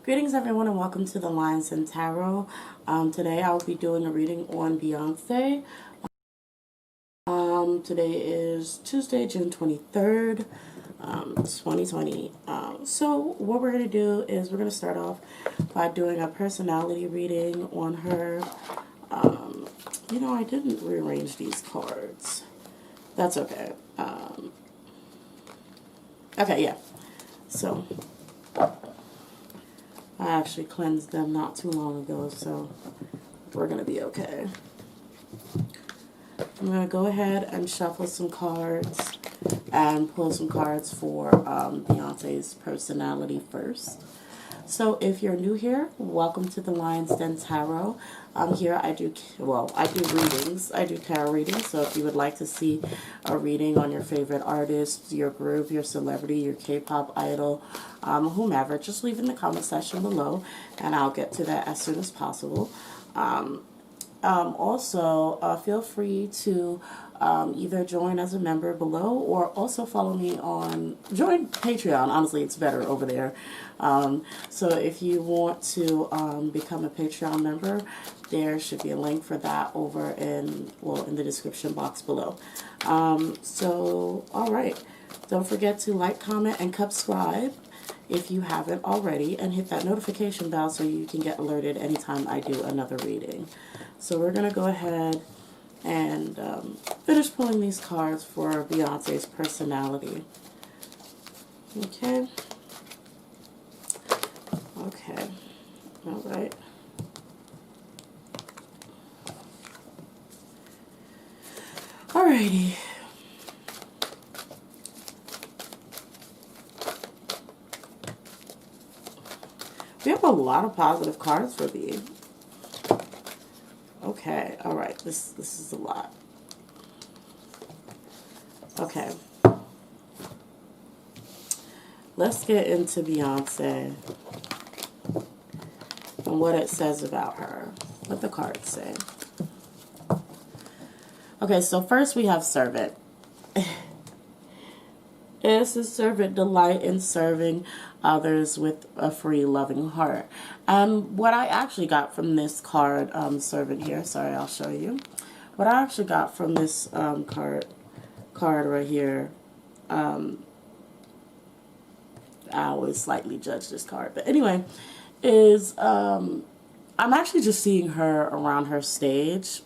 Greetings everyone and welcome to the Lines and Tarot. Today I will be doing a reading on Beyonce. Today is Tuesday, June 23rd, 2020. So what we're going to do is we're going to start off by doing a personality reading on her. I didn't rearrange these cards. That's okay. Okay, yeah. So I actually cleansed them not too long ago, so we're going to be okay. I'm going to go ahead and shuffle some cards and pull some cards for Beyonce's personality first. So if you're new here, welcome to the Lion's Den Tarot. Here I do readings. I do tarot readings. So if you would like to see a reading on your favorite artist, your group, your celebrity, your K-pop idol, whomever, just leave in the comment section below and I'll get to that as soon as possible. Also, feel free to either join as a member below or also follow me join Patreon. Honestly, it's better over there. So if you want to become a Patreon member, there should be a link for that over in the description box below. All right. Don't forget to like, comment, and subscribe if you haven't already, and hit that notification bell so you can get alerted anytime I do another reading. So we're going to go ahead and finish pulling these cards for Beyonce's personality. Okay. Okay. All right. Alrighty. We have a lot of positive cards for B. Okay, all right. This is a lot. Okay. Let's get into Beyonce and what it says about her. What the cards say. Okay, so first we have servant. Is a servant delight in serving others with a free, loving heart. And what I actually got from this card, servant here, sorry, I'll show you. What I actually got from this card right here, I always slightly judge this card, but anyway, is I'm actually just seeing her around her stage,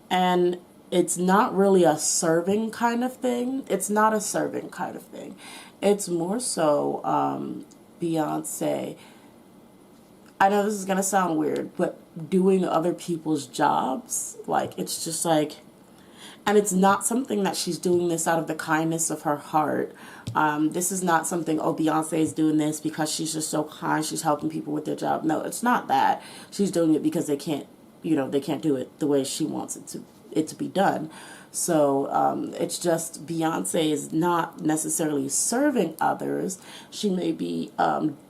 and it's not really a serving kind of thing. It's not a serving kind of thing. It's more so Beyonce. I know this is going to sound weird, but doing other people's jobs. Like, it's just like, and it's not something that she's doing this out of the kindness of her heart. This is not something, oh, Beyonce is doing this because she's just so kind. She's helping people with their job. No, it's not that. She's doing it because they can't do it the way she wants it to be done. So it's just Beyonce is not necessarily serving others. She may be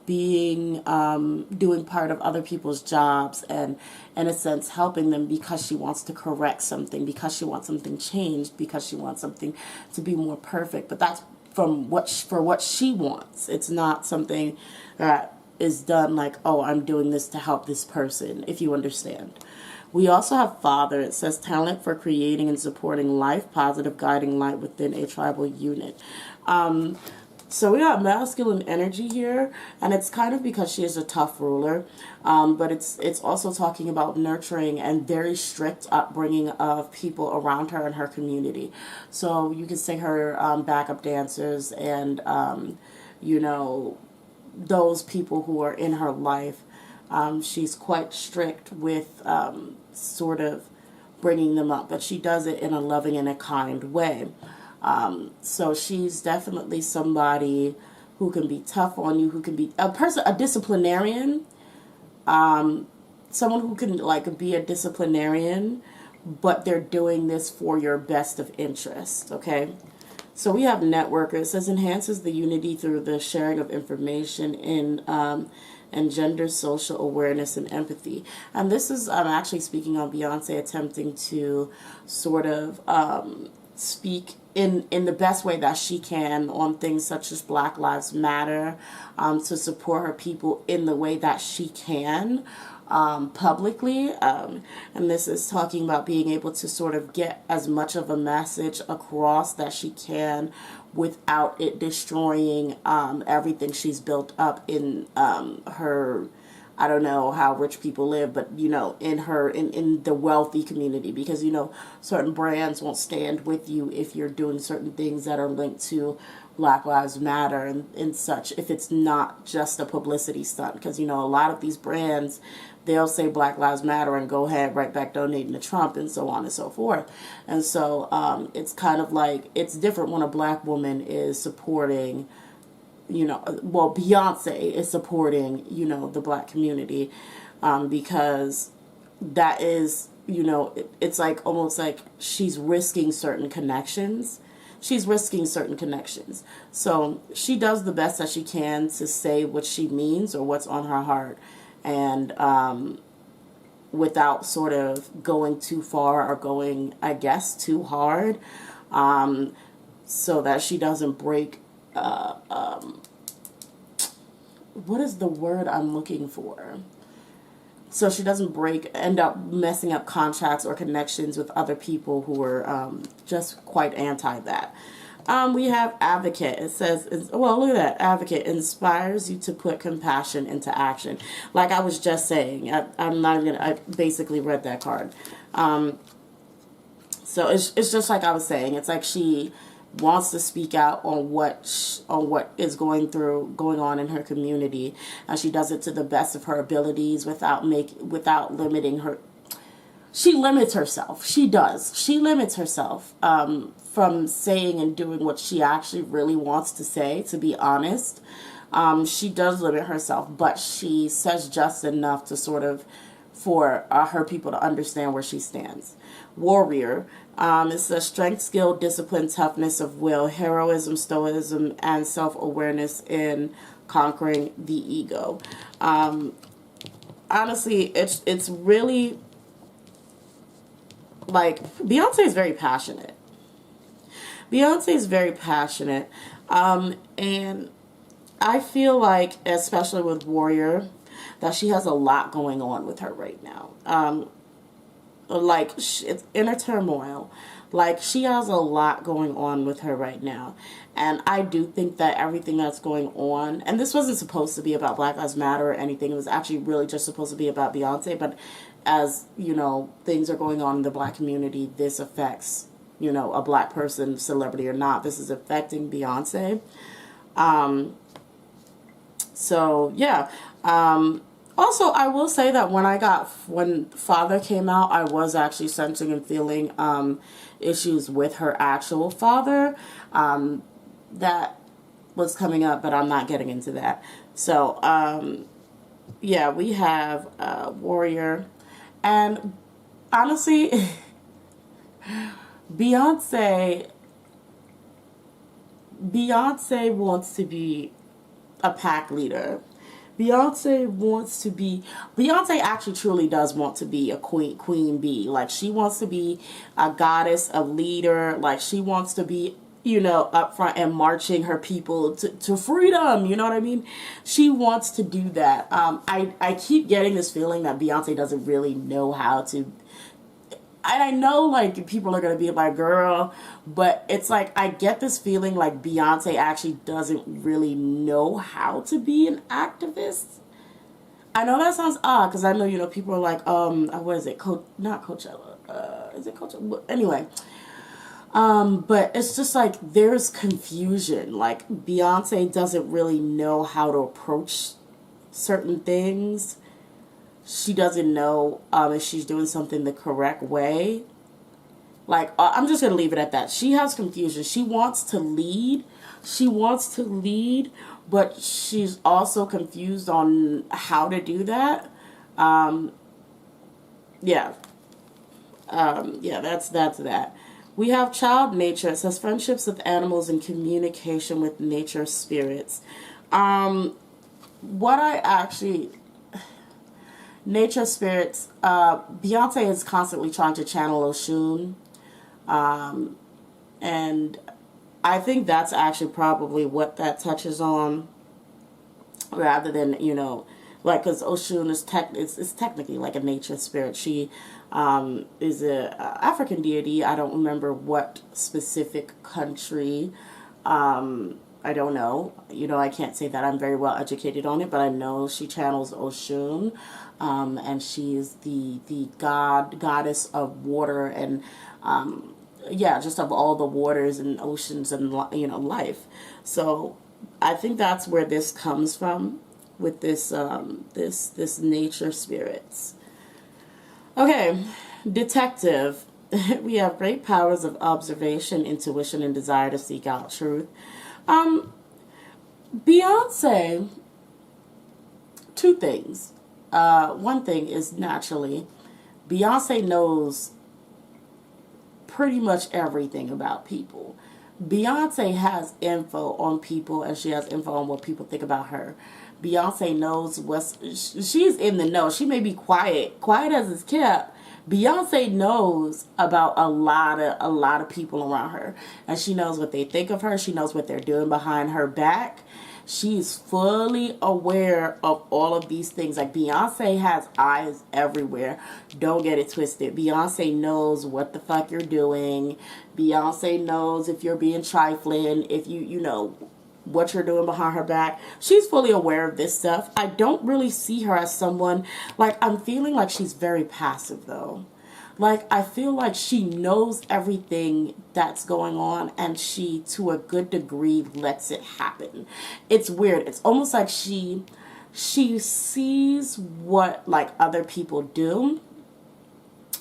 doing part of other people's jobs and, in a sense, helping them because she wants to correct something, because she wants something changed, because she wants something to be more perfect. But that's for what she wants. It's not something that is done like, oh, I'm doing this to help this person, if you understand. We also have Father. It says talent for creating and supporting life, positive guiding light within a tribal unit. So we got masculine energy here, and it's kind of because she is a tough ruler, but it's also talking about nurturing and very strict upbringing of people around her and her community. So you can say her backup dancers and, those people who are in her life. She's quite strict with sort of bringing them up, but she does it in a loving and a kind way. So she's definitely somebody who can be tough on you, who can be a disciplinarian, someone who can be a disciplinarian, but they're doing this for your best of interest, okay? So we have networker. It says enhances the unity through the sharing of information in engenders social awareness and empathy. And this is actually speaking on Beyonce attempting to sort of speak in the best way that she can on things such as Black Lives Matter, to support her people in the way that she can, publicly. And this is talking about being able to sort of get as much of a message across that she can without it destroying everything she's built up in her, I don't know how rich people live, but, you know, in the wealthy community, because, you know, certain brands won't stand with you if you're doing certain things that are linked to Black Lives Matter and such, if it's not just a publicity stunt. Because, you know, a lot of these brands, they'll say Black Lives Matter and go ahead right back donating to Trump and so on and so forth. And so it's kind of like, it's different when a black woman is supporting, you know, well, Beyonce is supporting, you know, the black community, because that is, you know, it's like almost like she's risking certain connections. She's risking certain connections. So she does the best that she can to say what she means or what's on her heart, and without sort of going too far or going, I guess, too hard, so that she doesn't break what is the word I'm looking for? So she doesn't end up messing up contracts or connections with other people who are just quite anti that. We have advocate. It says, well, look at that. Advocate inspires you to put compassion into action. Like I was just saying, I'm not even I basically read that card. So it's just like I was saying. It's like she wants to speak out on what is going on in her community, and she does it to the best of her abilities without limiting her. She limits herself. She limits herself from saying and doing what she actually really wants to say, to be honest. She does limit herself, but she says just enough to sort of for her people to understand where she stands. Warrior. It says strength, skill, discipline, toughness of will, heroism, stoicism, and self-awareness in conquering the ego. Honestly, it's really like Beyonce is very passionate. Beyonce is very passionate, and I feel like, especially with Warrior, that she has a lot going on with her right now. Like it's inner turmoil. Like she has a lot going on with her right now, and I do think that everything that's going on, and this wasn't supposed to be about Black Lives Matter or anything. It was actually really just supposed to be about Beyonce. But as you know, things are going on in the black community. This affects, you know, a black person, celebrity or not. This is affecting Beyonce. So yeah. Also, I will say that when Father came out, I was actually sensing and feeling issues with her actual father that was coming up, but I'm not getting into that. So, yeah, we have Warrior. And honestly, Beyonce wants to be a pack leader. Beyonce actually truly does want to be a queen bee. Like she wants to be a goddess, a leader. Like she wants to be, you know, up front and marching her people to freedom. You know what I mean? She wants to do that. I keep getting this feeling that Beyonce doesn't really know how to. And I know, like, people are going to be like, girl, but it's like, I get this feeling like Beyonce actually doesn't really know how to be an activist. I know that sounds odd, because I know, you know, people are like, what is it? Not Coachella. Is it Coachella? Anyway. But it's just like, there's confusion. Like, Beyonce doesn't really know how to approach certain things. She doesn't know if she's doing something the correct way. Like, I'm just going to leave it at that. She has confusion. She wants to lead. But she's also confused on how to do that. Yeah, that's that. We have child nature. It says friendships with animals and communication with nature spirits. Nature spirits, Beyonce is constantly trying to channel Oshun. And I think that's actually probably what that touches on, rather than, you know, like, because Oshun is it's technically like a nature spirit. She is a African deity. I don't remember what specific country. I don't know. You know, I can't say that I'm very well educated on it, but I know she channels Oshun, and she's the goddess of water, and yeah, just of all the waters and oceans and, you know, life. So I think that's where this comes from, with this this nature spirits. Okay, detective. We have great powers of observation, intuition, and desire to seek out truth. Beyonce, two things. One thing is, naturally, Beyonce knows pretty much everything about people. Beyonce has info on people, and she has info on what people think about her. Beyonce knows she's in the know. She may be quiet as it's kept. Beyonce knows about a lot of people around her, and she knows what they think of her. She knows what they're doing behind her back. She's fully aware of all of these things. Like, Beyonce has eyes everywhere. Don't get it twisted. Beyonce knows what the fuck you're doing. Beyonce knows if you're being trifling, if you know what you're doing behind her back. She's fully aware of this stuff. I don't really see her as someone, like, I'm feeling like she's very passive though. Like, I feel like she knows everything that's going on, and she, to a good degree, lets it happen. It's weird. It's almost like she sees what, like, other people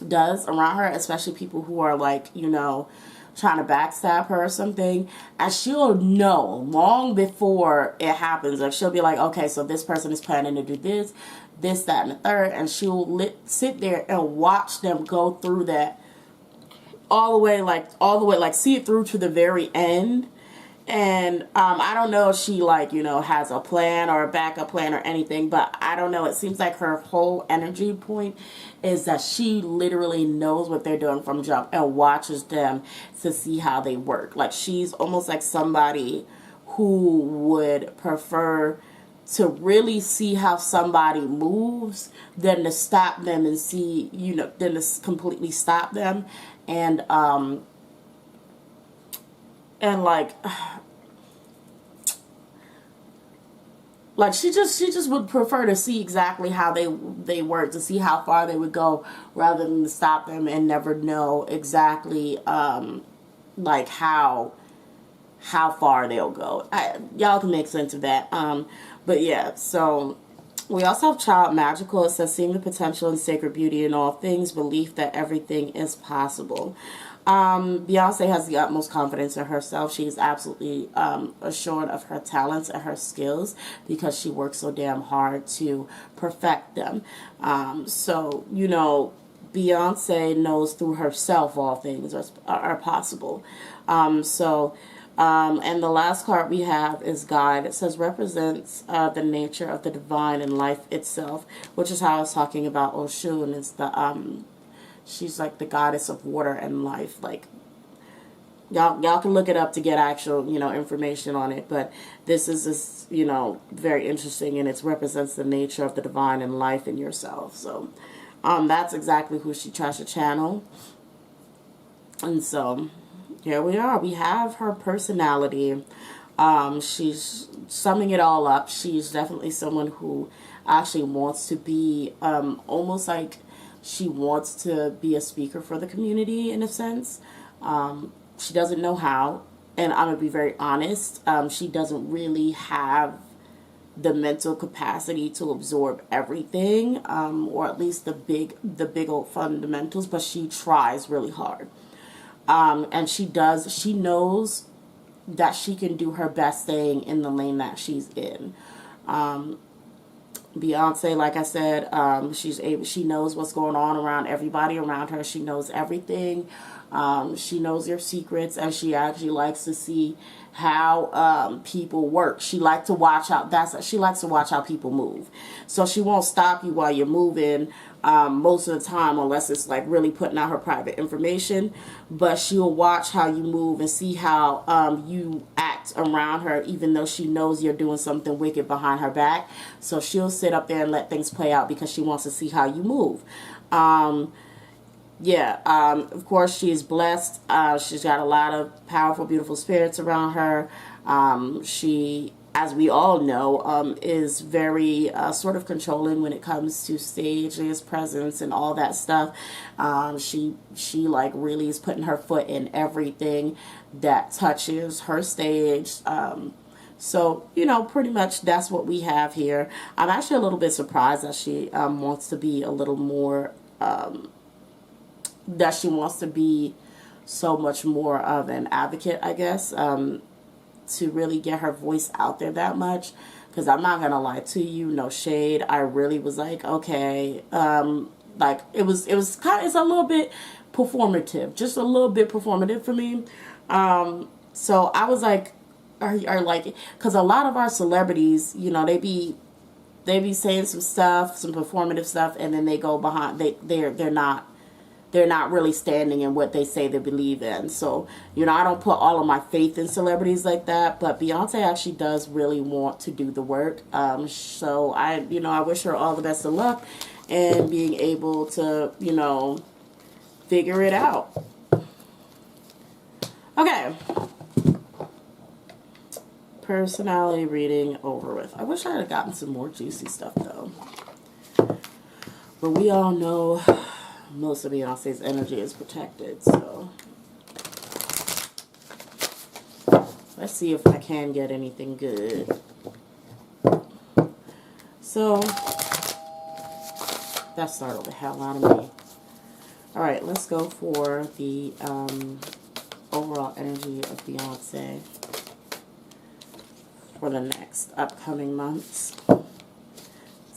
does around her, especially people who are, like, you know, trying to backstab her or something, and she'll know long before it happens. Like, she'll be like, okay, so this person is planning to do this, that, and the third, and she'll sit there and watch them go through that all the way, like, see it through to the very end. And I don't know if she, like, you know, has a plan or a backup plan or anything, but I don't know. It seems like her whole energy point is that she literally knows what they're doing from jump and watches them to see how they work. Like, she's almost like somebody who would prefer to really see how somebody moves than to stop them and see, you know, than to completely stop them. And like she just would prefer to see exactly how they work, to see how far they would go, rather than to stop them and never know exactly like how far they'll go. Y'all can make sense of that. But yeah, so we also have child magical. It says, seeing the potential and sacred beauty in all things, belief that everything is possible. Beyonce has the utmost confidence in herself. She is absolutely assured of her talents and her skills, because she works so damn hard to perfect them. So, you know, Beyonce knows through herself all things are possible. And the last card we have is guide. It says, represents the nature of the divine and life itself, which is how I was talking about Oshun. Is the she's like the goddess of water and life. Like, y'all can look it up to get actual, you know, information on it. But this is you know, very interesting, and it represents the nature of the divine and life in yourself. So that's exactly who she tries to channel. And so here we are. We have her personality. She's summing it all up. She's definitely someone who actually wants to be almost like she wants to be a speaker for the community in a sense. She doesn't know how, and I'm gonna be very honest. She doesn't really have the mental capacity to absorb everything, or at least the big old fundamentals. But she tries really hard. And she knows that she can do her best staying in the lane that she's in. Beyonce, like I said, she knows what's going on around everybody around her. She knows everything. She knows their secrets, and she actually likes to see how people work. She likes to watch how people move. So she won't stop you while you're moving. most of the time, unless it's like really putting out her private information. But she'll watch how you move and see how you act around her, even though she knows you're doing something wicked behind her back. So she'll sit up there and let things play out because she wants to see how you move. Of course, she's blessed. She's got a lot of powerful, beautiful spirits around her. She, as we all know, is very sort of controlling when it comes to stages, presence, and all that stuff. She like really is putting her foot in everything that touches her stage. So, you know, pretty much that's what we have here. I'm actually a little bit surprised that she wants to be a little more, that she wants to be so much more of an advocate, I guess, to really get her voice out there that much. Because I'm not gonna lie to you, no shade, I really was like, okay, like it was kind of, it's a little bit performative, just a little bit performative for me. So I was like, are like, because a lot of our celebrities, you know, they be saying some stuff, some performative stuff, and then they go behind, they're not really standing in what they say they believe in. So, you know, I don't put all of my faith in celebrities like that, but Beyonce actually does really want to do the work. So I wish her all the best of luck and being able to, you know, figure it out. Okay. Personality reading over with. I wish I had gotten some more juicy stuff though. But we all know most of Beyonce's energy is protected, so let's see if I can get anything good. So that startled the hell out of me. Alright, let's go for the overall energy of Beyonce for the next upcoming months.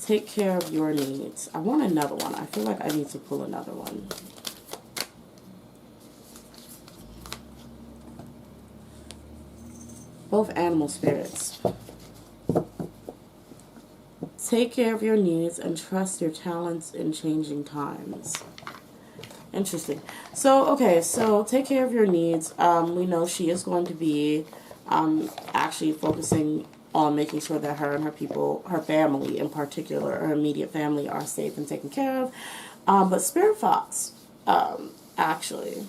Take care of your needs. I want another one. I feel like I need to pull another one. Both animal spirits. Take care of your needs and trust your talents in changing times. Interesting. So, okay, so take care of your needs. We know she is going to be actually focusing on making sure that her and her people, her family in particular, her immediate family, are safe and taken care of. But Spirit Fox, actually,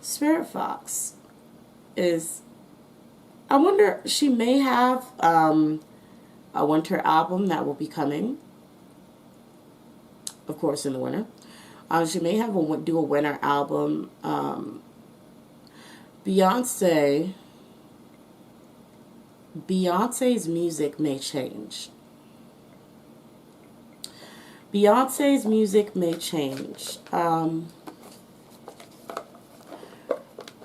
Spirit Fox is, I wonder, she may have a winter album that will be coming, of course, in the winter. She may have do a winter album. Beyonce's music may change. Beyonce's music may change.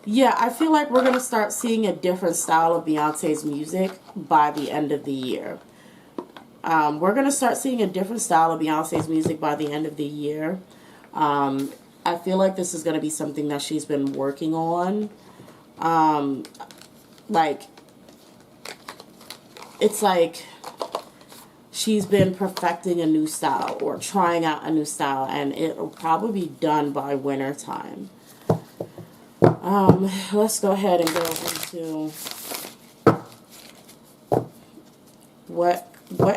Yeah, I feel like we're going to start seeing a different style of Beyonce's music by the end of the year. We're going to start seeing a different style of Beyonce's music by the end of the year. I feel like this is going to be something that she's been working on. It's like she's been perfecting a new style or trying out a new style, and it'll probably be done by winter time. Let's go ahead and go into what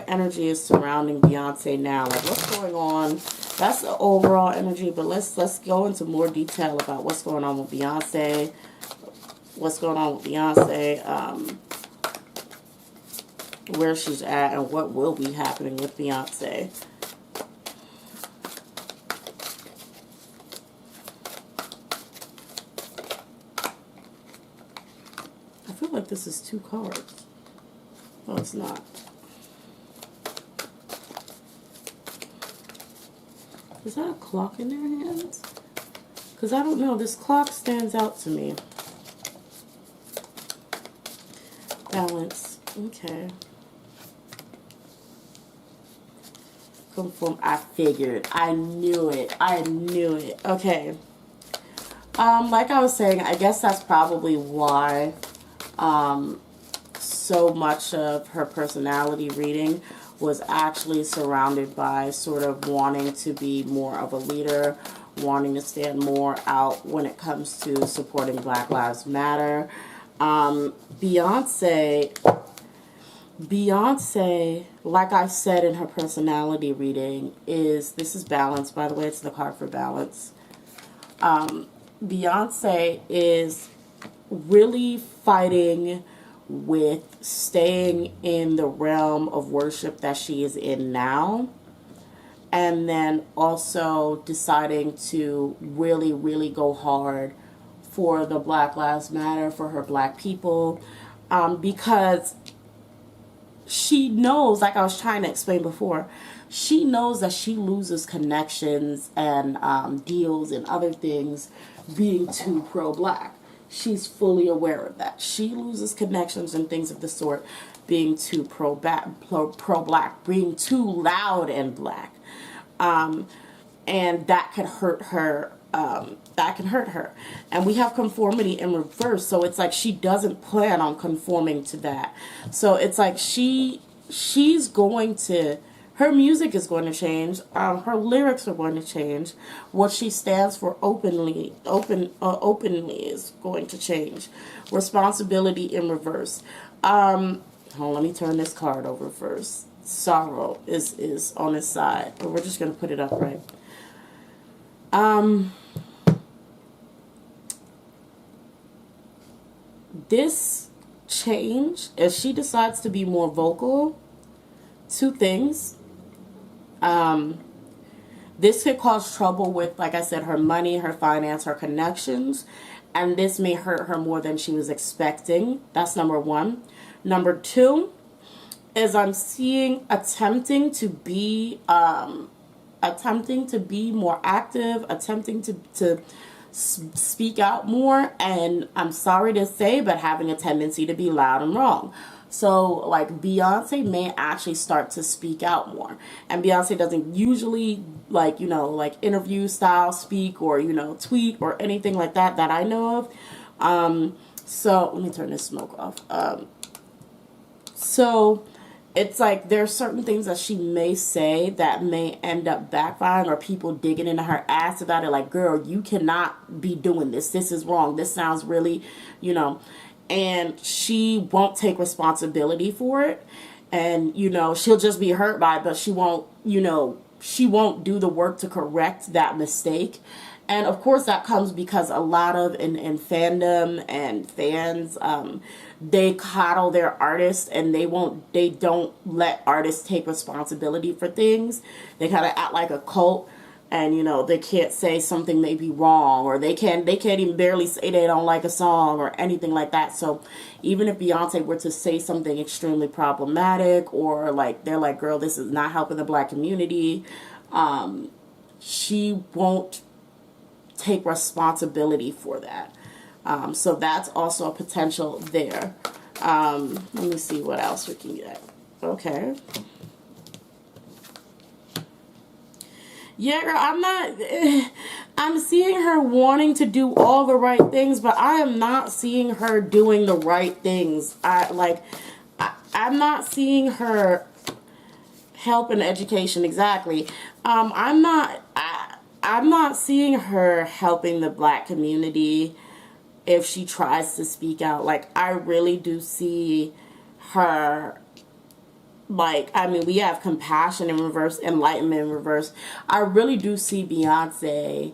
energy is surrounding Beyonce now. Like, what's going on? That's the overall energy, but let's go into more detail about what's going on with Beyonce. What's going on with Beyonce? Where she's at and what will be happening with Beyonce. I feel like this is 2 cards. Oh, it's not. Is that a clock in their hands? Because I don't know. This clock stands out to me. Balance. Okay. Conform. I figured. I knew it. I knew it. Okay. Like I was saying, I guess that's probably why so much of her personality reading was actually surrounded by sort of wanting to be more of a leader, wanting to stand more out when it comes to supporting Black Lives Matter. Beyonce, like I said in her personality reading, this is balance, by the way, it's the card for balance. Beyonce is really fighting with staying in the realm of worship that she is in now, and then also deciding to really, really go hard for the Black Lives Matter, for her Black people, because she knows, like I was trying to explain before, she knows that she loses connections and deals and other things being too pro-Black. She's fully aware of that. She loses connections and things of the sort being too pro-Black, being too loud and Black. And that could hurt her. And we have conformity in reverse, so it's like she doesn't plan on conforming to that. So it's like she's going to, her music is going to change, her lyrics are going to change, what she stands for openly is going to change. Responsibility in reverse. Hold on, let me turn this card over first. Sorrow is on his side, but we're just going to put it upright. This change, as she decides to be more vocal, two things. This could cause trouble with, like I said, her money, her finance, her connections, and this may hurt her more than she was expecting. That's number one. Number two is I'm seeing attempting to be more active, attempting to speak out more, and I'm sorry to say, but having a tendency to be loud and wrong. So, like, Beyonce may actually start to speak out more. And Beyonce doesn't usually, like, you know, like interview style speak or, you know, tweet or anything like that that I know of. So, let me turn this smoke off. So, it's like there's certain things that she may say that may end up backfiring, or people digging into her ass about it. Like, girl, you cannot be doing this. This is wrong. This sounds really, you know. And she won't take responsibility for it. And, you know, she'll just be hurt by it, but she won't, you know, she won't do the work to correct that mistake. And of course that comes because a lot of in fandom and fans, they coddle their artists, and they don't let artists take responsibility for things. They kind of act like a cult. And, you know, they can't say something may be wrong, or they can't even barely say they don't like a song or anything like that. So even if Beyonce were to say something extremely problematic, or like they're like, girl, this is not helping the Black community, she won't take responsibility for that. So that's also a potential there. Let me see what else we can get. Okay. Yeah, girl, I'm seeing her wanting to do all the right things, but I am not seeing her doing the right things. I'm not seeing her help in education, exactly. I'm not seeing her helping the Black community if she tries to speak out. Like, I really do see her, like, I mean, we have compassion in reverse, enlightenment in reverse. I really do see Beyonce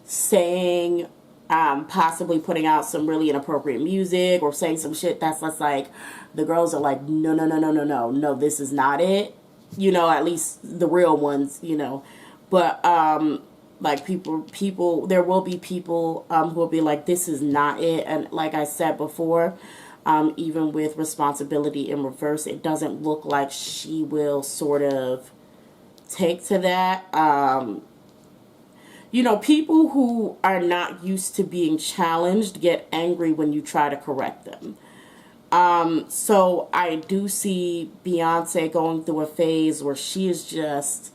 saying, possibly putting out some really inappropriate music, or saying some shit that's like, the girls are like, no, this is not it. You know, at least the real ones, you know. But, like, people, there will be people, who will be like, this is not it. And like I said before, even with responsibility in reverse, it doesn't look like she will sort of take to that. You know, people who are not used to being challenged get angry when you try to correct them. So I do see Beyonce going through a phase where she is just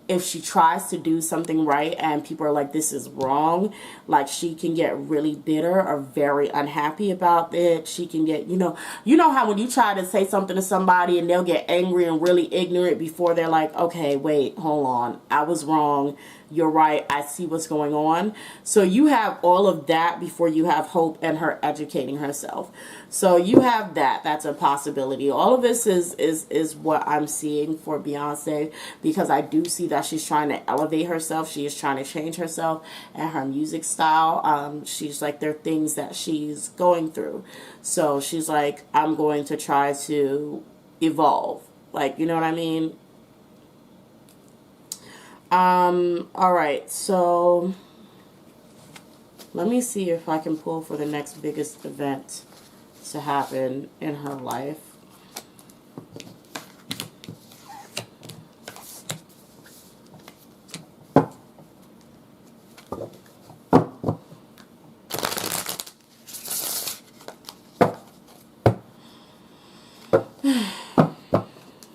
if she tries to do something right and people are like, this is wrong, like she can get really bitter or very unhappy about it. She can get, you know how when you try to say something to somebody and they'll get angry and really ignorant before they're like, okay, wait, hold on, I was wrong, you're right, I see what's going on. So you have all of that before you have Hope and her educating herself. So you have that. That's a possibility. All of this is what I'm seeing for Beyonce, because I do see that she's trying to elevate herself. She is trying to change herself and her music style. She's like, there are things that she's going through. So she's like, I'm going to try to evolve. Like, you know what I mean? All right, so let me see if I can pull for the next biggest event to happen in her life.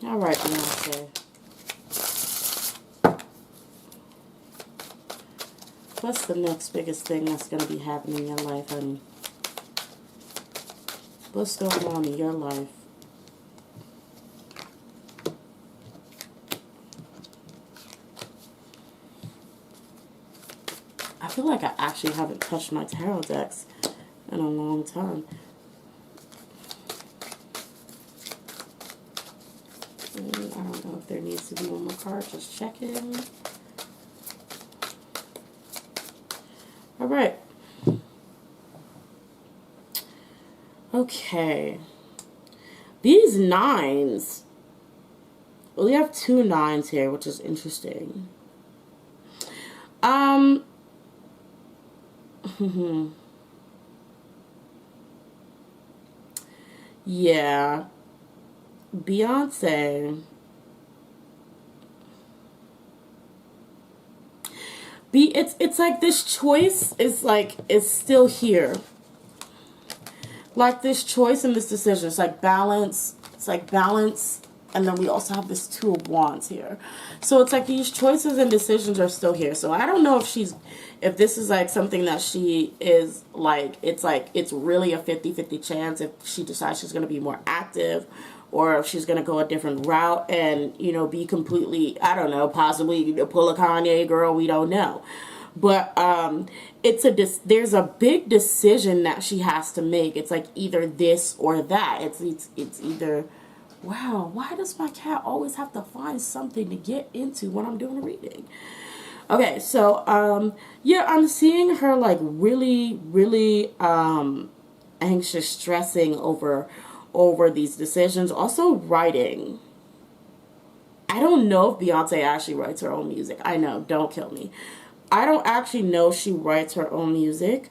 All right, Beyonce. What's the next biggest thing that's going to be happening in your life, honey? What's going on in your life? I feel like I actually haven't touched my tarot decks in a long time. And I don't know if there needs to be one more card. Just checking. All right. Okay. These nines. We have 2 nines here, which is interesting. Yeah. Beyonce. It's like this choice is like, it's still here. Like this choice and this decision. It's like balance. It's like balance. And then we also have this 2 of Wands here. So it's like these choices and decisions are still here. So I don't know if this is like something that she is like, it's really a 50-50 chance if she decides she's going to be more active, or if she's going to go a different route and, you know, be completely, I don't know, possibly pull a Kanye girl, we don't know. But there's a big decision that she has to make. It's like either this or that. It's either, wow, why does my cat always have to find something to get into when I'm doing a reading? Okay, so yeah, I'm seeing her like really, really anxious, stressing over these decisions. Also writing. I don't know if Beyonce actually writes her own music. I know, don't kill me. I don't actually know if she writes her own music.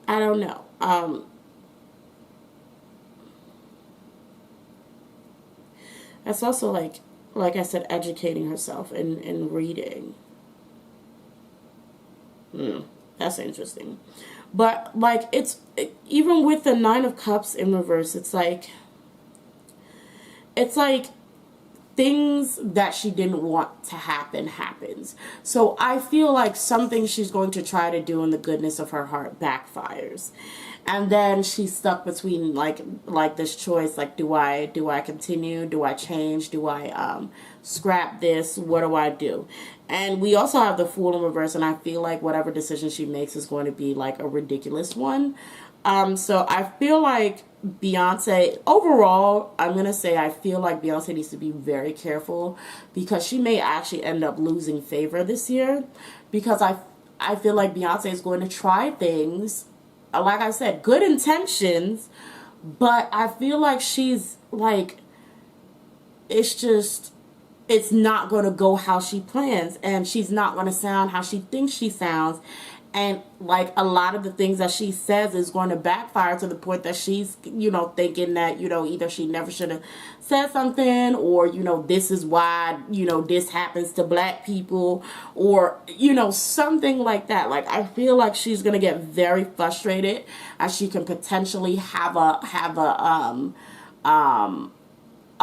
I don't know. That's also like I said, educating herself and reading. That's interesting. But like even with the 9 of Cups in reverse, it's like things that she didn't want to happen happens. So I feel like something she's going to try to do in the goodness of her heart backfires. And then she's stuck between like this choice, like do I continue? Do I change? Do I scrap this? What do I do? And we also have the Fool in reverse, and I feel like whatever decision she makes is going to be like a ridiculous one. So I feel like Beyonce, overall, I'm going to say I feel like Beyonce needs to be very careful, because she may actually end up losing favor this year, because I feel like Beyonce is going to try things, like I said, good intentions, but I feel like she's like, it's not going to go how she plans, and she's not going to sound how she thinks she sounds. And like a lot of the things that she says is going to backfire, to the point that she's, you know, thinking that, you know, either she never should have said something, or, you know, this is why, you know, this happens to black people, or, you know, something like that. Like, I feel like she's going to get very frustrated, as she can potentially have a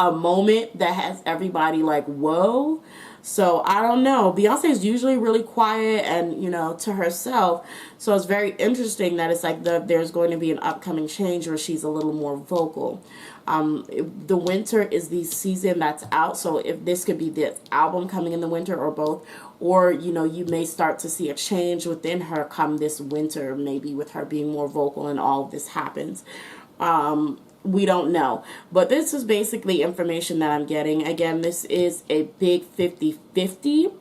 a moment that has everybody like, whoa. So I don't know. Beyonce is usually really quiet and, you know, to herself. So it's very interesting that it's like there's going to be an upcoming change where she's a little more vocal. The winter is the season that's out. So if this could be the album coming in the winter or both, or, you know, you may start to see a change within her come this winter, maybe with her being more vocal and all of this happens. We don't know. But this is basically information that I'm getting. Again, this is a big 50-50.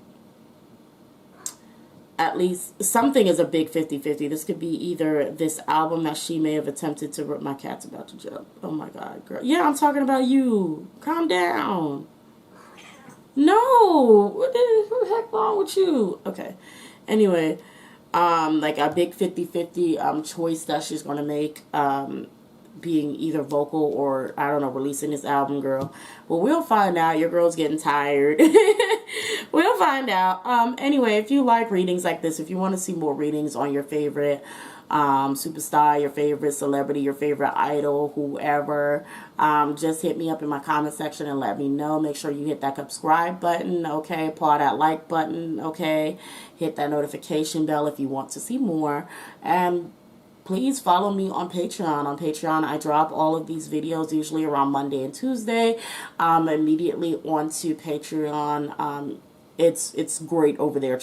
At least something is a big 50-50. This could be either this album that she may have attempted to... My cat's about to jump. Oh my God, girl. Yeah, I'm talking about you. Calm down. No. What the heck wrong with you? Okay. Anyway, like a big 50-50 choice that she's going to make. Being either vocal or, I don't know, releasing this album, girl. Well, we'll find out. Your girl's getting tired. We'll find out. Anyway, if you like readings like this, if you want to see more readings on your favorite superstar, your favorite celebrity, your favorite idol, whoever, just hit me up in my comment section and let me know. Make sure you hit that subscribe button, okay? Paw that like button, okay? Hit that notification bell if you want to see more. And please follow me on Patreon. On Patreon, I drop all of these videos usually around Monday and Tuesday. Immediately onto Patreon. It's great over there.